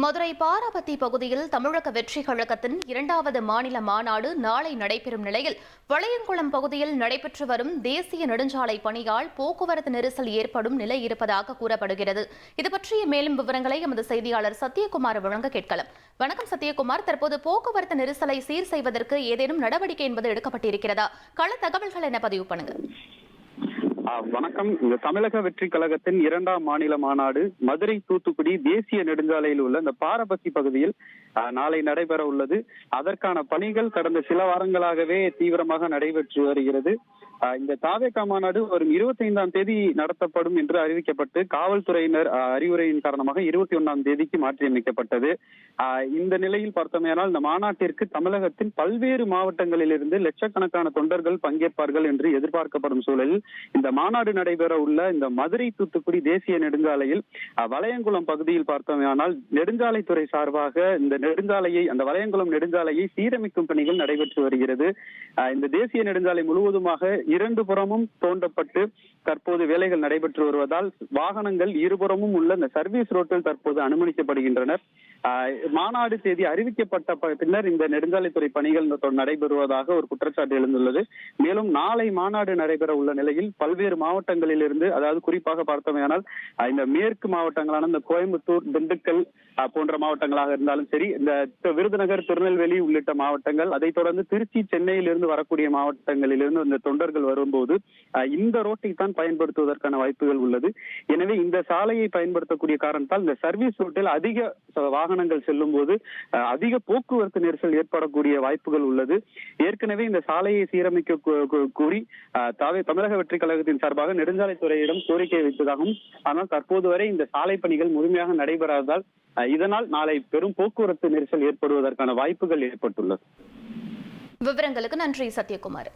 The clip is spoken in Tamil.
மதுரை பாராபத்தி பகுதியில் தமிழக வெற்றிக் கழகத்தின் 2வது மாநில மாநாடு நாளை நடைபெறும் நிலையில் வளையங்குளம் பகுதியில் நடைபெற்று வரும் தேசிய நெடுஞ்சாலை பணியால் போக்குவரத்து நெரிசல் ஏற்படும் நிலை இருப்பதாக கூறப்படுகிறது. இதுபற்றிய மேலும் விவரங்களை எமது செய்தியாளர் சத்யகுமார் வழங்க கேட்கலாம். வணக்கம் சத்யகுமார், தற்போது போக்குவரத்து நெரிசலை சீர் செய்வதற்கு ஏதேனும் நடவடிக்கை என்பது எடுக்கப்பட்டிருக்கிறதா? கள தகவல்கள் என பதிவு பண்ணுங்க. வணக்கம். இந்த தமிழக வெற்றி கழகத்தின் 2ஆம் மாநில மாநாடு மதுரை தூத்துக்குடி தேசிய நெடுஞ்சாலையில் உள்ள இந்த பாரபத்தி பகுதியில் நாளை நடைபெற உள்ளது. அதற்கான பணிகள் கடந்த சில வாரங்களாகவே தீவிரமாக நடைபெற்று வருகிறது. இந்த தாவேகா மாநாடு வரும் 25ஆம் தேதி நடத்தப்படும் என்று அறிவிக்கப்பட்டு காவல்துறையினர் அறிவுரையின் காரணமாக 21ஆம் தேதிக்கு மாற்றியமைக்கப்பட்டது. இந்த நிலையில் பார்த்தோமேனால் இந்த மாநாட்டிற்கு தமிழகத்தின் பல்வேறு மாவட்டங்களிலிருந்து லட்சக்கணக்கான தொண்டர்கள் பங்கேற்பார்கள் என்று எதிர்பார்க்கப்படும் சூழலில் இந்த மாநாடு நடைபெற உள்ள இந்த மதுரை தூத்துக்குடி தேசிய நெடுஞ்சாலையில் வளையங்குளம் பகுதியில் பார்த்தோமேனால் நெடுஞ்சாலைத்துறை சார்பாக இந்த நெடுஞ்சாலையை அந்த வளையங்குளம் நெடுஞ்சாலையை சீரமைக்கும் பணிகள் நடைபெற்று வருகிறது. இந்த தேசிய நெடுஞ்சாலை முழுவதுமாக 2 புறமும் தோண்டப்பட்டு தற்போது வேலைகள் நடைபெற்று வருவதால் வாகனங்கள் இருபுறமும் உள்ள இந்த சர்வீஸ் ரோட்டில் தற்போது அனுமதிக்கப்படுகின்றனர். மாநாடு தேதி அறிவிக்கப்பட்ட பின்னர் இந்த நெடுஞ்சாலைத்துறை பணிகள் நடைபெறுவதாக ஒரு குற்றச்சாட்டு எழுந்துள்ளது. மேலும் நாளை மாநாடு நடைபெற உள்ள நிலையில் பல்வேறு மாவட்டங்களில் இருந்து, அதாவது குறிப்பாக பார்த்தோமேயானால் இந்த மேற்கு மாவட்டங்களான இந்த கோயம்புத்தூர், திண்டுக்கல் போன்ற மாவட்டங்களாக இருந்தாலும் சரி, இந்த விருதுநகர், திருநெல்வேலி உள்ளிட்ட மாவட்டங்கள், அதைத் தொடர்ந்து திருச்சி, சென்னையில் இருந்து வரக்கூடிய மாவட்டங்களில் இருந்து இந்த தொண்டர்கள் வரும்போது இந்த ரோட்டை தான் பயன்படுத்துவதற்கான வாய்ப்புகள் உள்ளது. எனவே இந்த சாலையை பயன்படுத்தக்கூடிய காரணத்தால் இந்த சர்வீஸ் ரோட்டில் அதிக வாகனங்கள் செல்லும் போது அதிக போக்குவரத்து நெரிசல் ஏற்படக்கூடிய வாய்ப்புகள் உள்ளது. ஏற்கனவே இந்த சாலையை சீரமைக்க கூறி தமிழக வெற்றி கழகத்தின் சார்பாக நெடுஞ்சாலைத்துறையிடம் கோரிக்கை வைத்ததாகவும், ஆனால் தற்போது வரை இந்த சாலை பணிகள் முழுமையாக நடைபெறாததால் இதனால் நாளை பெரும் போக்குவரத்து நெரிசல் ஏற்படுவதற்கான வாய்ப்புகள் ஏற்பட்டுள்ளது. விவரங்களுக்கு நன்றி சத்யகுமார்.